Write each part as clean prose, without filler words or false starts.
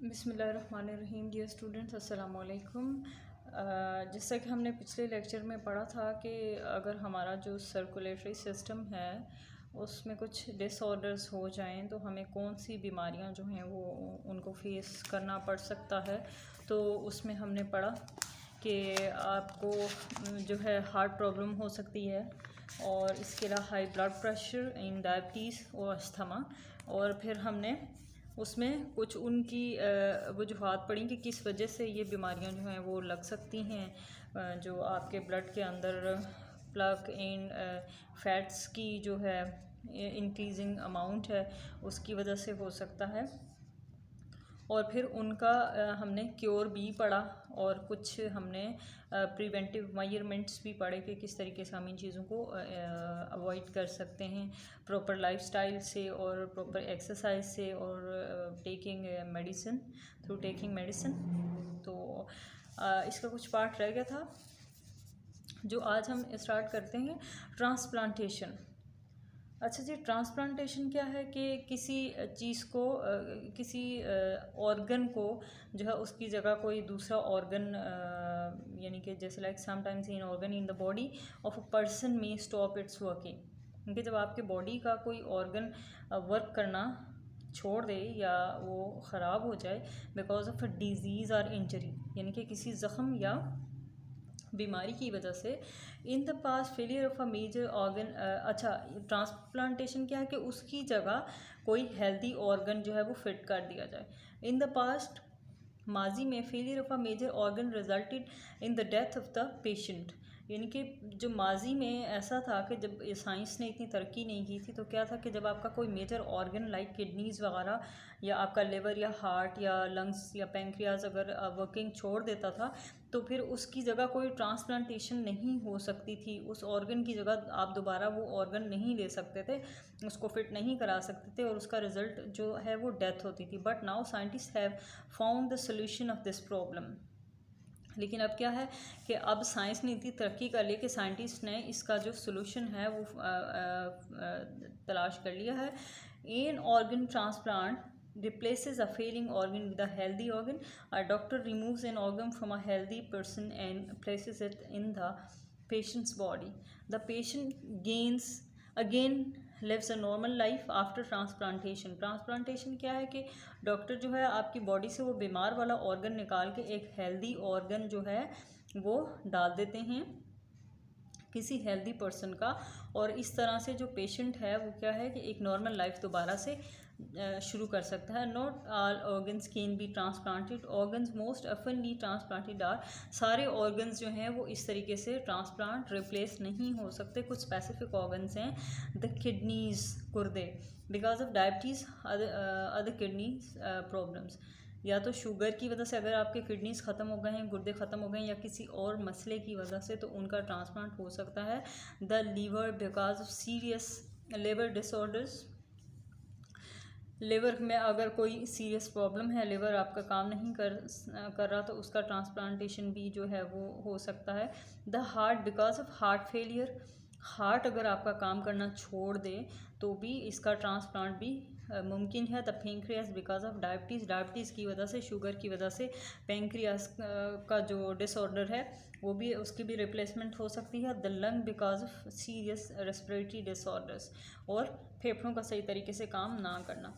बिस्मिल्लाहिर्रहमानिर्रहीम। Dear students, अस्सलाम वालेकुम। जैसा कि हमने पिछले लेक्चर में पढ़ा था कि अगर हमारा जो सर्कुलेटरी सिस्टम है उसमें कुछ डिसऑर्डर्स हो जाएं तो हमें कौन सी बीमारियां जो हैं वो उनको फेस करना पड़ सकता है। तो उसमें हमने पढ़ा कि आपको जो है हार्ट प्रॉब्लम हो सकती है, और इसके अलावा हाई ब्लड प्रेशर, इन डायबिटीज़ और अस्थमा। और फिर हमने उसमें कुछ उनकी वजूहात पड़ी कि किस वजह से ये बीमारियां जो हैं वो लग सकती हैं। जो आपके ब्लड के अंदर प्लक इन फैट्स की जो है इंक्रीजिंग अमाउंट है उसकी वजह से हो सकता है। और फिर उनका हमने क्योर भी पढ़ा, और कुछ हमने प्रिवेंटिव मेजरमेंट्स भी पढ़े कि किस तरीके से हम इन चीज़ों को अवॉइड कर सकते हैं प्रॉपर लाइफस्टाइल से और प्रॉपर एक्सरसाइज से और taking medicine, through taking medicine. तो इसका कुछ पार्ट रह गया था जो आज हम स्टार्ट करते हैं, ट्रांसप्लांटेशन। अच्छा जी, ट्रांसप्लांटेशन क्या है कि किसी चीज़ को किसी ऑर्गन को जो है उसकी जगह कोई दूसरा ऑर्गन, यानी कि जैसे like sometimes in organ in the body of a person में स्टॉप इट्स वर्किंग। क्योंकि जब आपके बॉडी का कोई ऑर्गन वर्क करना छोड़ दे या वो ख़राब हो जाए बिकॉज ऑफ अ डिजीज़ और इंजरी, यानी कि किसी ज़ख़म या बीमारी की वजह से, in the past failure of a major organ. अच्छा, ट्रांसप्लांटेशन क्या है कि उसकी जगह कोई हेल्दी ऑर्गन जो है वो फिट कर दिया जाए। इन द पास्ट, माजी में, failure of a major organ resulted in the death of the patient. यानी कि जो माजी में ऐसा था कि जब साइंस ने इतनी तरक्की नहीं की थी तो क्या था कि जब आपका कोई मेजर ऑर्गन लाइक किडनीज़ वगैरह या आपका लिवर या हार्ट या लंग्स या पेंक्रियाज अगर वर्किंग छोड़ देता था तो फिर उसकी जगह कोई ट्रांसप्लांटेशन नहीं हो सकती थी। उस ऑर्गन की जगह आप दोबारा वो ऑर्गन नहीं ले सकते थे, उसको फिट नहीं करा सकते थे, और उसका रिज़ल्ट जो है वो डेथ होती थी। But now scientist have found the solution of this problem. लेकिन अब क्या है कि अब साइंस ने इतनी तरक्की कर ली कि साइंटिस्ट ने इसका जो सोल्यूशन है वो तलाश कर लिया है। An organ transplant replaces a failing organ with a healthy organ. A doctor removes an organ from a healthy person and places it in the patient's body. The patient gains again lives a normal life after transplantation. Transplantation क्या है कि doctor जो है आपकी body से वो बीमार वाला ऑर्गन निकाल के एक हेल्दी ऑर्गन जो है वो डाल देते हैं किसी हेल्दी पर्सन का, और इस तरह से जो पेशेंट है वो क्या है कि एक नॉर्मल लाइफ दोबारा से शुरू कर सकता है। Not all organs can be transplanted. Organs most oftenly transplanted are, सारे ऑर्गन्स जो हैं वो इस तरीके से ट्रांसप्लांट रिप्लेस नहीं हो सकते। कुछ स्पेसिफिक ऑर्गन्स हैं, द किडनीज, गुर्दे, because of diabetes, other kidneys problems, या तो शुगर की वजह से अगर आपके किडनीज ख़त्म हो गए हैं, गुर्दे ख़त्म हो गए हैं, या किसी और मसले की वजह से तो उनका ट्रांसप्लांट हो सकता है। The liver, because of serious liver disorders, liver में अगर कोई सीरियस प्रॉब्लम है, लिवर आपका काम नहीं कर रहा तो उसका ट्रांसप्लांटेशन भी जो है वो हो सकता है। The heart, because of heart failure, heart अगर आपका काम करना छोड़ दे तो भी इसका ट्रांसप्लांट भी मुमकिन है। The pancreas, because of diabetes, diabetes की वजह से, शुगर की वजह से पेंक्रियास का जो डिसऑर्डर है वो भी, उसकी भी रिप्लेसमेंट हो सकती है। The lung, because of serious respiratory disorders, और फेफड़ों का सही तरीके से काम ना करना।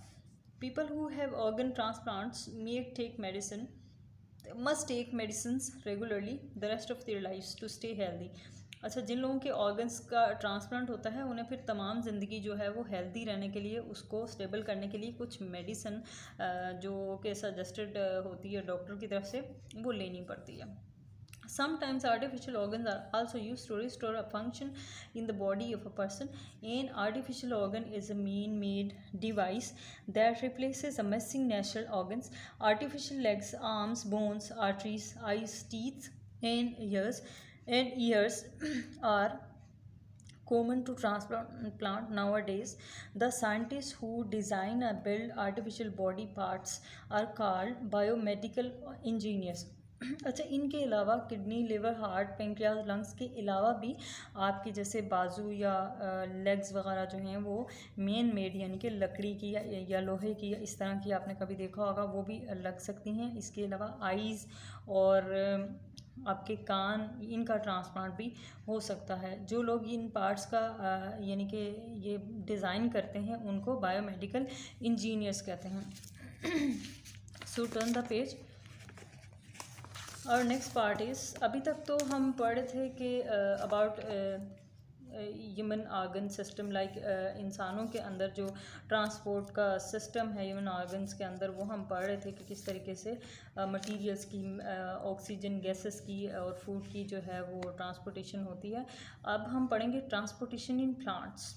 People who have organ transplants may take medicine, must take medicines regularly the rest of their lives to stay healthy. अच्छा, जिन लोगों के ऑर्गन्स का ट्रांसप्लांट होता है उन्हें फिर तमाम ज़िंदगी जो है वो हेल्दी रहने के लिए, उसको स्टेबल करने के लिए कुछ मेडिसिन जो कि सजेस्टेड होती है डॉक्टर की तरफ से, वो लेनी पड़ती है। Sometimes artificial organs are also used to restore a function in the body of a person. An artificial organ is a man-made device that replaces a missing natural organs. Artificial legs, arms, bones, arteries, eyes, teeth, and ears are common to transplant nowadays. The scientists who design and build artificial body parts are called biomedical engineers. अच्छा, इनके अलावा kidney, liver, heart, pancreas, lungs के अलावा भी आपके जैसे बाजू या लेग्स वगैरह जो हैं वो मेन मेड यानी कि लकड़ी की या लोहे की या इस तरह की आपने कभी देखा होगा, वो भी लग सकती हैं। इसके अलावा आइज़ और आपके कान, इनका ट्रांसप्लांट भी हो सकता है। जो लोग इन पार्ट्स का यानी कि ये डिज़ाइन करते हैं उनको बायोमेडिकल इंजीनियर्स कहते हैं। सो टर्न द पेज। और नेक्स्ट पार्ट इज़, अभी तक तो हम पढ़े थे कि about human organ system, like इंसानों के अंदर जो ट्रांसपोर्ट का सिस्टम है ह्यूमन ऑर्गन्स के अंदर, वो हम पढ़ रहे थे कि किस तरीके से मटेरियल्स की, ऑक्सीजन गैसेस की और फूड की जो है वो ट्रांसपोर्टेशन होती है। अब हम पढ़ेंगे ट्रांसपोर्टेशन इन प्लांट्स,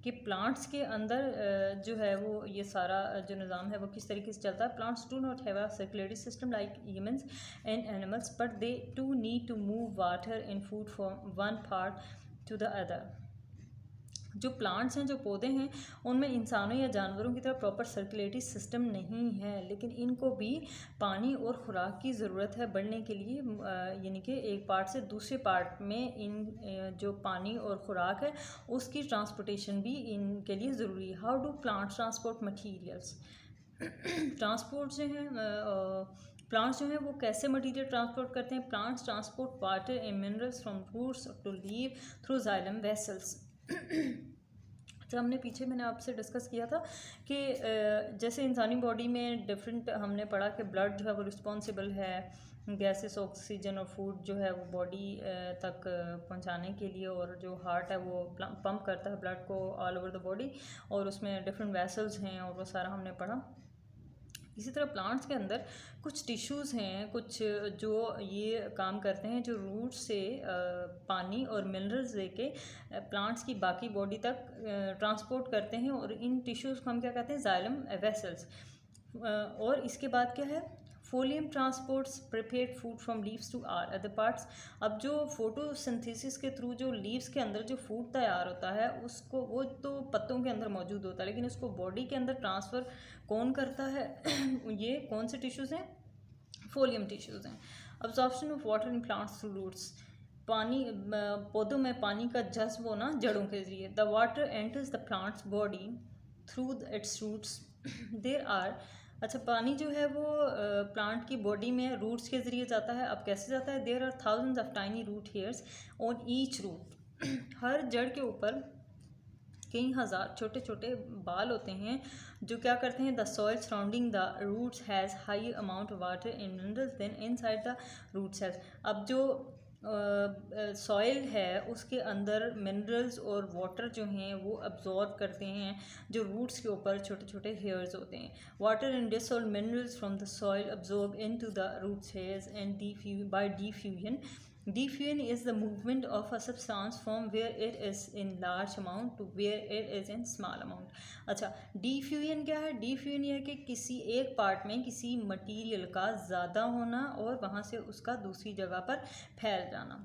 कि प्लांट्स के अंदर जो है वो ये सारा जो निज़ाम है वो किस तरीके से चलता है। Plants do not have a circulatory system like humans and animals, but they too need to move water in food from one part to the other. जो प्लांट्स हैं, जो पौधे हैं, उनमें इंसानों या जानवरों की तरह प्रॉपर सर्कुलेटरी सिस्टम नहीं है, लेकिन इनको भी पानी और ख़ुराक की ज़रूरत है बढ़ने के लिए, यानी कि एक पार्ट से दूसरे पार्ट में इन जो पानी और ख़ुराक है उसकी ट्रांसपोर्टेशन भी इनके लिए ज़रूरी है। How do plants transport materials? Transport जो है प्लांट्स जो हैं वो कैसे मटीरियल ट्रांसपोर्ट करते हैं? Plants transport water and minerals from roots to leave through xylem vessels. तो हमने पीछे मैंने आपसे डिस्कस किया था कि जैसे इंसानी बॉडी में डिफरेंट, हमने पढ़ा कि ब्लड जो है वो रिस्पॉन्सिबल है गैसेस, ऑक्सीजन और फूड जो है वो बॉडी तक पहुंचाने के लिए, और जो हार्ट है वो पंप करता है ब्लड को ऑल ओवर द बॉडी, और उसमें डिफरेंट वेसल्स हैं और वो सारा हमने पढ़ा। इसी तरह प्लांट्स के अंदर कुछ टिश्यूज़ हैं, कुछ जो ये काम करते हैं, जो रूट से पानी और मिनरल्स लेके प्लांट्स की बाकी बॉडी तक ट्रांसपोर्ट करते हैं, और इन टिश्यूज़ को हम क्या कहते हैं? Xylem vessels. और इसके बाद क्या है? Phloem transports prepared food from leaves to our other parts. अब जो फोटोसिंथेसिस के थ्रू जो लीव्स के अंदर जो फूड तैयार होता है उसको, वो तो पत्तों के अंदर मौजूद होता है, लेकिन उसको बॉडी के अंदर ट्रांसफ़र कौन करता है? ये कौन से टिश्यूज़ हैं? फोलियम टिश्यूज़ हैं। Absorption of water in plants through roots, पानी पौधों में पानी का जज्ब होना जड़ों के ज़रिए। The water enters the plants body through its roots. There are, अच्छा, पानी जो है वो प्लांट की बॉडी में रूट्स के ज़रिए जाता है। अब कैसे जाता है? There are thousands of tiny root hairs on each root. हर जड़ के ऊपर कई हज़ार छोटे छोटे बाल होते हैं जो क्या करते हैं? The soil surrounding the roots has high amount of water and minerals then inside the root cells. अब जो सॉइल है उसके अंदर मिनरल्स और वाटर जो हैं वो अब्जॉर्ब करते हैं, जो रूट्स के ऊपर छोटे छोटे हेयर्स होते हैं। Water and dissolve minerals from the soil absorb into the root hairs and by diffusion. Diffusion is the movement of a substance from where it is in large amount to where it is in small amount। अच्छा, diffusion क्या है? Diffusion ये है कि किसी एक part में किसी मटेरियल का ज़्यादा होना और वहाँ से उसका दूसरी जगह पर फैल जाना।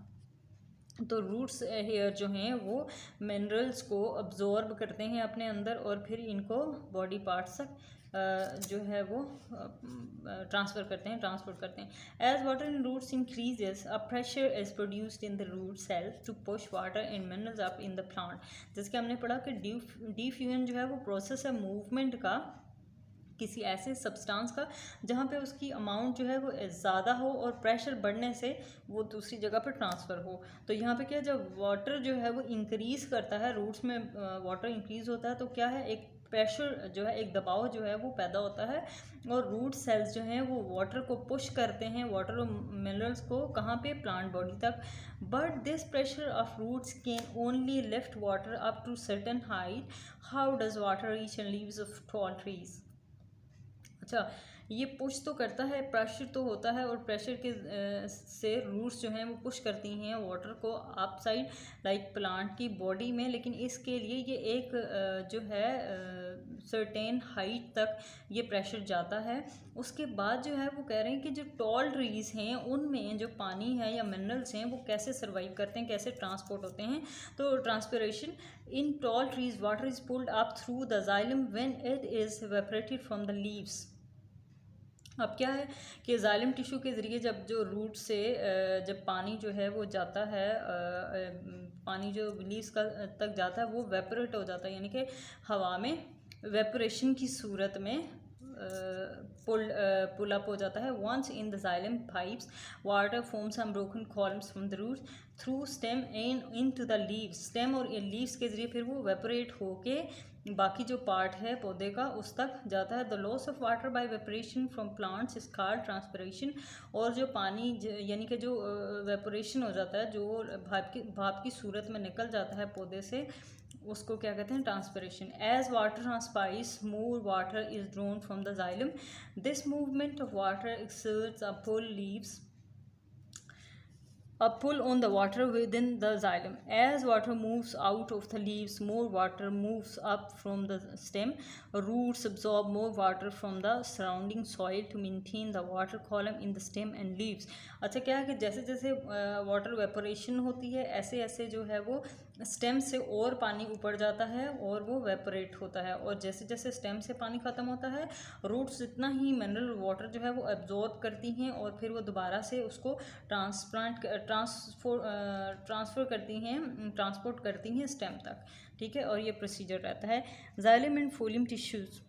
तो रूट्स हेयर जो हैं वो मिनरल्स को अब्जॉर्ब करते हैं अपने अंदर, और फिर इनको बॉडी पार्ट्स तक जो है वो ट्रांसपोर्ट करते हैं। As water in roots increases, a pressure is produced in the root cells to push water and minerals up in the plant. जिसके हमने पढ़ा कि डिफ्यूजन जो है वो प्रोसेस है मूवमेंट का किसी ऐसे सब्सटेंस का जहाँ पे उसकी अमाउंट जो है वो ज़्यादा हो और प्रेशर बढ़ने से वो दूसरी जगह पर ट्रांसफ़र हो। तो यहाँ पे क्या, जब वाटर जो है वो इंक्रीज़ करता है, रूट्स में वाटर इंक्रीज़ होता है, तो क्या है, एक प्रेशर जो है, एक दबाव जो है वो पैदा होता है, और रूट सेल्स जो हैं वो वाटर को पुश करते हैं, वाटर और मिनरल्स को कहाँ पे? प्लांट बॉडी तक। But this pressure of roots can only lift water up to certain height. How does water reach and leaves of tall trees? अच्छा, ये पुश तो करता है, प्रेशर तो होता है, और प्रेशर के से रूट्स जो हैं वो पुश करती हैं वाटर को अप साइड लाइक प्लांट की बॉडी में, लेकिन इसके लिए ये एक जो है सर्टेन हाइट तक ये प्रेशर जाता है। उसके बाद जो है वो कह रहे हैं कि जो टॉल ट्रीज़ हैं उनमें जो पानी है या मिनरल्स हैं वो कैसे सर्वाइव करते हैं, कैसे ट्रांसपोर्ट होते हैं। तो transpiration in tall trees, water is pulled up through the xylem when it is evaporated from the leaves. अब क्या है कि जाइलम टिश्यू के ज़रिए जब जो रूट से जब पानी जो है वो जाता है, पानी जो लीव्स का तक जाता है वो वेपोरेट हो जाता है, यानी कि हवा में वेपोरेशन की सूरत में पुल अप हो जाता है। Once in the xylem pipes water forms and broken columns from the roots through stem and into the leaves. Stem और लीव्स के ज़रिए फिर वो वेपोरेट होके बाकी जो पार्ट है पौधे का उस तक जाता है। The loss of water bye evaporation from plants is called transpiration. और जो पानी यानी कि जो वेपोरेशन हो जाता है, जो भाप की सूरत में निकल जाता है पौधे से, उसको क्या कहते हैं? Transpiration. As water transpires more water is drawn from the xylem. This movement of water exerts a pull leaves a pull on the water within the xylem. As water moves out of the leaves, more water moves up from the stem. Roots absorb more water from the surrounding soil to maintain the water column in the stem and leaves. अच्छा क्या है कि जैसे जैसे water evaporation होती है, ऐसे ऐसे जो है वो स्टेम से और पानी ऊपर जाता है और वो वेपोरेट होता है। और जैसे जैसे स्टेम से पानी ख़त्म होता है, रूट्स जितना ही मिनरल वाटर जो है वो एब्जॉर्ब करती हैं और फिर वो दोबारा से उसको ट्रांसफ़र करती हैं, ट्रांसपोर्ट करती हैं स्टेम तक। ठीक है, और ये प्रोसीजर रहता है। Xylem and folium tissues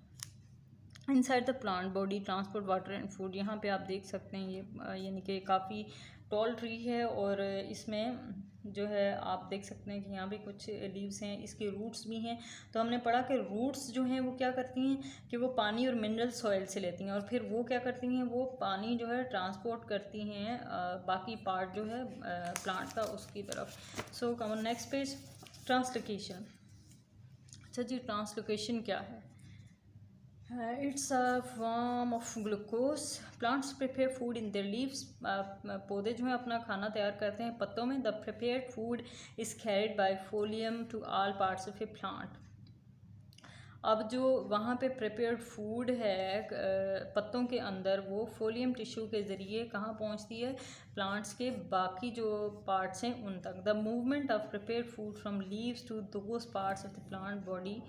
inside the plant body transport water and food. यहाँ पे आप देख सकते हैं ये यानी कि काफ़ी टॉल ट्री है और इसमें जो है आप देख सकते हैं कि यहाँ भी कुछ लीव्स हैं, इसके रूट्स भी हैं। तो हमने पढ़ा कि रूट्स जो हैं वो क्या करती हैं कि वो पानी और मिनरल सॉइल से लेती हैं और फिर वो क्या करती हैं, वो पानी जो है ट्रांसपोर्ट करती हैं बाकी पार्ट जो है प्लांट का उसकी तरफ। सो कम नेक्स्ट पेज, ट्रांसलोकेशन। अच्छा जी, ट्रांसलोकेशन क्या है? It's a form of glucose. Plants prepare food in their leaves. पौधे जो हैं अपना खाना तैयार करते हैं पत्तों में। The prepared food is carried by phloem to all parts of a plant. अब जो वहाँ पे प्रिपेयर्ड फूड है पत्तों के अंदर, वो फोलियम टिश्यू के ज़रिए कहाँ पहुँचती है? प्लांट्स के बाकी जो पार्ट्स हैं उन तक। The movement of prepared food from leaves to those parts of the plant body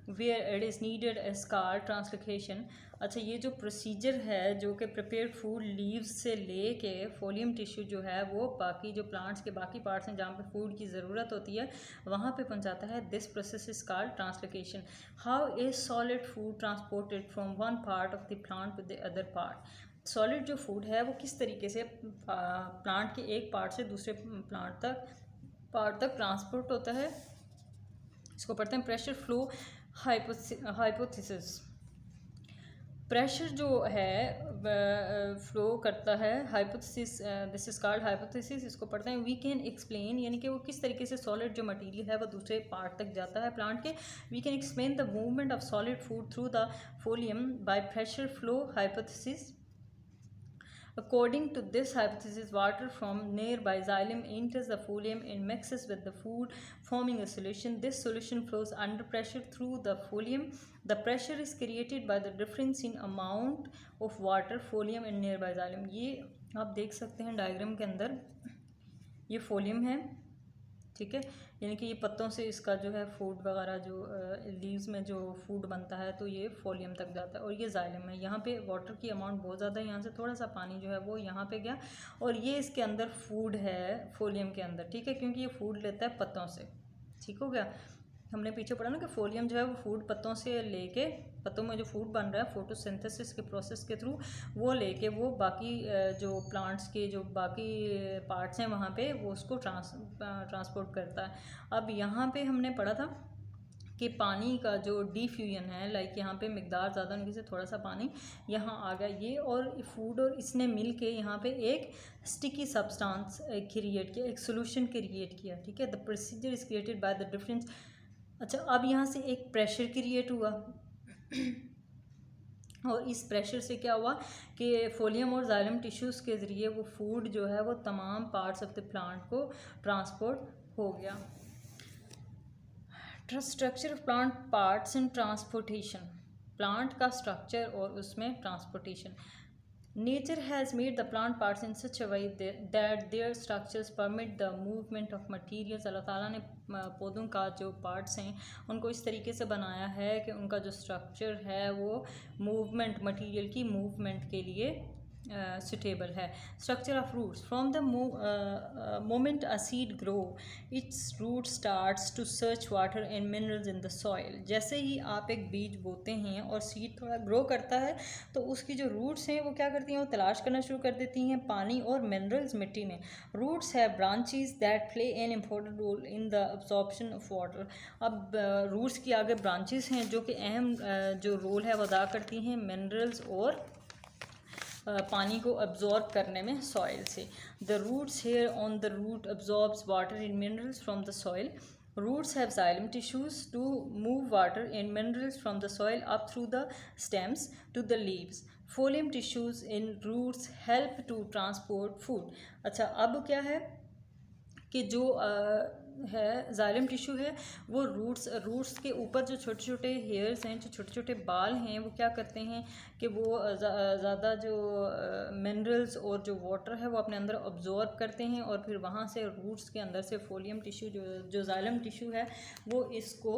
where it is needed as called translocation. अच्छा, ये जो प्रोसीजर है जो कि प्रिपेयर्ड फूड लीव्स से ले के फोलियम टिश्यू जो है वो बाकी जो प्लांट्स के बाकी पार्ट्स हैं जहाँ पे फूड की ज़रूरत होती है वहाँ पे पहुँचाता है। This process is called translocation. How is solid food transported from one part of the plant to the other part. Solid जो फूड है वो किस तरीके से प्लांट के एक पार्ट से दूसरे पार्ट तक ट्रांसपोर्ट होता है? इसको पढ़ते हैं प्रेशर फ्लो हाइपोथेसिस। प्रेशर जो है फ्लो करता है, hypothesis, this is called hypothesis. इसको पढ़ते हैं वी कैन एक्सप्लेन, यानी कि वो किस तरीके से सॉलिड जो मटेरियल है वो दूसरे पार्ट तक जाता है प्लांट के। We can explain the movement of solid food through the phloem by pressure flow hypothesis. According to this hypothesis, water from nearby xylem enters the phloem and mixes with the food, forming a solution. This solution flows under pressure through the phloem. The pressure is created by the difference in amount of water phloem and nearby xylem. ये आप देख सकते हैं diagram के अंदर, ये folium है, ठीक है, यानी कि ये पत्तों से इसका जो है फूड वगैरह जो लीव्स में जो फूड बनता है तो ये फोलियम तक जाता है। और ये जाइलम है, यहाँ पे वाटर की अमाउंट बहुत ज़्यादा है, यहाँ से थोड़ा सा पानी जो है वो यहाँ पे गया और ये इसके अंदर फूड है फोलियम के अंदर, ठीक है, क्योंकि ये फूड लेता है पत्तों से। ठीक हो गया। हमने पीछे पढ़ा ना कि फोलियम जो है वो फूड पत्तों से लेके, पत्तों में जो फूड बन रहा है फोटोसिंथेसिस के प्रोसेस के थ्रू वो लेके वो बाकी जो प्लांट्स के जो बाकी पार्ट्स हैं वहाँ पे वो उसको ट्रांसपोर्ट करता है। अब यहाँ पे हमने पढ़ा था कि पानी का जो डिफ्यूजन है, लाइक यहाँ पे मिकदार ज़्यादा होने से थोड़ा सा पानी यहाँ आ गया, ये और फूड और इसने मिल के यहाँ पे एक स्टिकी सब्सटेंस क्रिएट किया, एक सोल्यूशन क्रिएट किया। ठीक है, the procedure is created by the difference. अच्छा, अब यहाँ से एक प्रेशर क्रिएट हुआ और इस प्रेशर से क्या हुआ कि फोलियम और जाइलम टिश्यूज़ के ज़रिए वो फूड जो है वो तमाम पार्ट्स ऑफ द प्लांट को ट्रांसपोर्ट हो गया। Structure of plant parts and transportation. Plant का स्ट्रक्चर और उसमें transportation. Nature has made the plant parts in such a way that their structures permit the movement of materials. अल्लाह ताला ने पौधों का जो पार्ट्स हैं उनको इस तरीके से बनाया है कि उनका जो स्ट्रक्चर है वो मूवमेंट, मटेरियल की मूवमेंट के लिए suitable है. Structure of roots. From the moment a seed grow, its root starts to search water and minerals in the soil. जैसे ही आप एक बीज बोते हैं और सीड थोड़ा ग्रो करता है तो उसकी जो रूट्स हैं वो क्या करती हैं, वो तलाश करना शुरू कर देती हैं पानी और मिनरल्स मिट्टी में. Roots have branches that play an important role in the absorption of water. अब रूट्स की आगे ब्रांचेस हैं जो कि अहम जो रोल है वो अदा करती हैं मिनरल्स और पानी को अब्जॉर्ब करने में सॉइल से. The roots hair on the root absorbs water and minerals from the soil. Roots have xylem tissues to move water and minerals from the soil up through the stems to the leaves. Phloem tissues in roots help to transport food. अच्छा, अब क्या है कि जो है xylem tissue है वो roots के ऊपर जो छोटे छोटे हेयर्स हैं, जो छोटे छोटे बाल हैं, वो क्या करते हैं कि वो ज़्यादा जो मिनरल्स और जो वाटर है वो अपने अंदर अब्जॉर्ब करते हैं और फिर वहाँ से रूट्स के अंदर से फोलियम टिश्यू जो जाइलम टिश्यू है वो इसको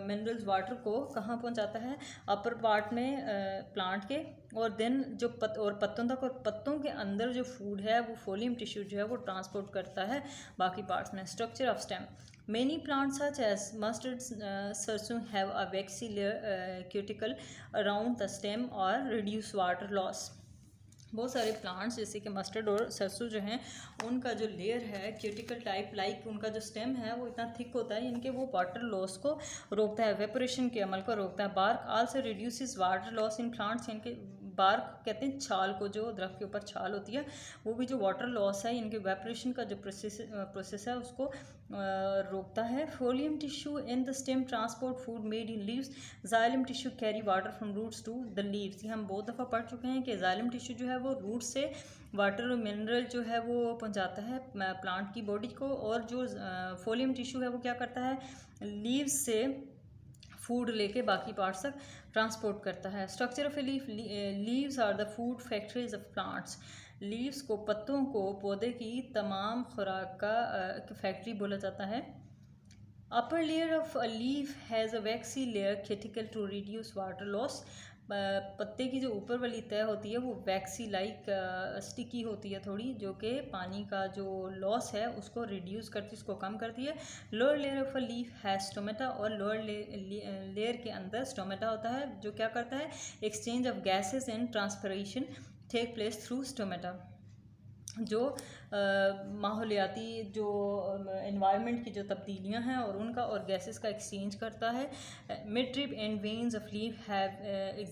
मिनरल्स वाटर को कहाँ पहुँचाता है, अपर पार्ट में प्लांट के, और देन जो पत्तों तक, और पत्तों के अंदर जो फूड है वो फोलियम टिश्यू जो है वो ट्रांसपोर्ट करता है बाकी पार्ट्स में. Structure of stem. Many plants such as mustard, sarson have a waxy layer cuticle around the stem or reduce water loss. बहुत सारे प्लांट्स जैसे कि मस्टर्ड और सरसों जो हैं उनका जो लेयर है क्यूटिकल टाइप लाइक, उनका जो स्टेम है वो इतना थिक होता है इनके वो वाटर लॉस को रोकता है, वेपोरेशन के अमल को रोकता है. Bark also reduces water loss in plants. इनके बार्क कहते हैं छाल को, जो दरख्त के ऊपर छाल होती है वो भी जो वाटर लॉस है इनके वेपोरेशन का जो प्रोसेस है उसको रोकता है. Phloem tissue in the stem transport food made in leaves. Xylem tissue carry water from roots to the leaves. ये हम बहुत दफ़ा पढ़ चुके हैं कि जाइलम टिश्यू जो है वो रूट से वाटर और मिनरल जो है वो पहुंचाता है प्लांट की बॉडी को, और जो फोलियम टिश्यू है वो क्या करता है, लीव्स से फूड लेके बाकी पार्ट्स तक ट्रांसपोर्ट करता है. Structure of a leaf. Leaves are the food factories of plants. Leaves को, पत्तों को पौधे की तमाम खुराक का फैक्ट्री बोला जाता है. Upper layer of a leaf has a waxy layer critical to reduce water loss. पत्ते की जो ऊपर वाली तह होती है वो वैक्सी लाइक स्टिकी होती है थोड़ी, जो कि पानी का जो लॉस है उसको रिड्यूस करती है, उसको कम करती है. Lower layer of a leaf has stomata. और लोअर लेयर के अंदर स्टोमेटा होता है जो क्या करता है, exchange of gases and transpiration take place through stomata. जो माहौलियाती जो एनवायरनमेंट की जो तब्दीलियां हैं और उनका और गैसेस का एक्सचेंज करता है. Mid-rib and veins of leaf have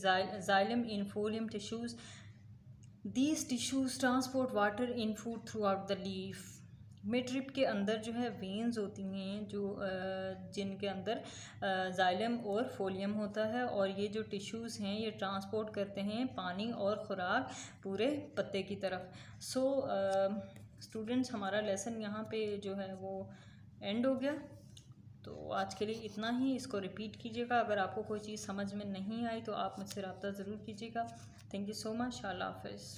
xylem in folium tissues. These tissues transport water in food through out the leaf. Mid-rib के अंदर जो है वेन्स होती हैं जो जिनके अंदर जाइलम और फोलियम होता है, और ये जो टिश्यूज़ हैं ये ट्रांसपोर्ट करते हैं पानी और ख़ुराक पूरे पत्ते की तरफ. सो स्टूडेंट्स, हमारा लेसन यहाँ पे जो है वो एंड हो गया. तो आज के लिए इतना ही. इसको रिपीट कीजिएगा. अगर आपको कोई चीज़ समझ में नहीं आई तो आप मुझसे रब्ता ज़रूर कीजिएगा. Thank you so much. अल्लाह हाफ़िज़.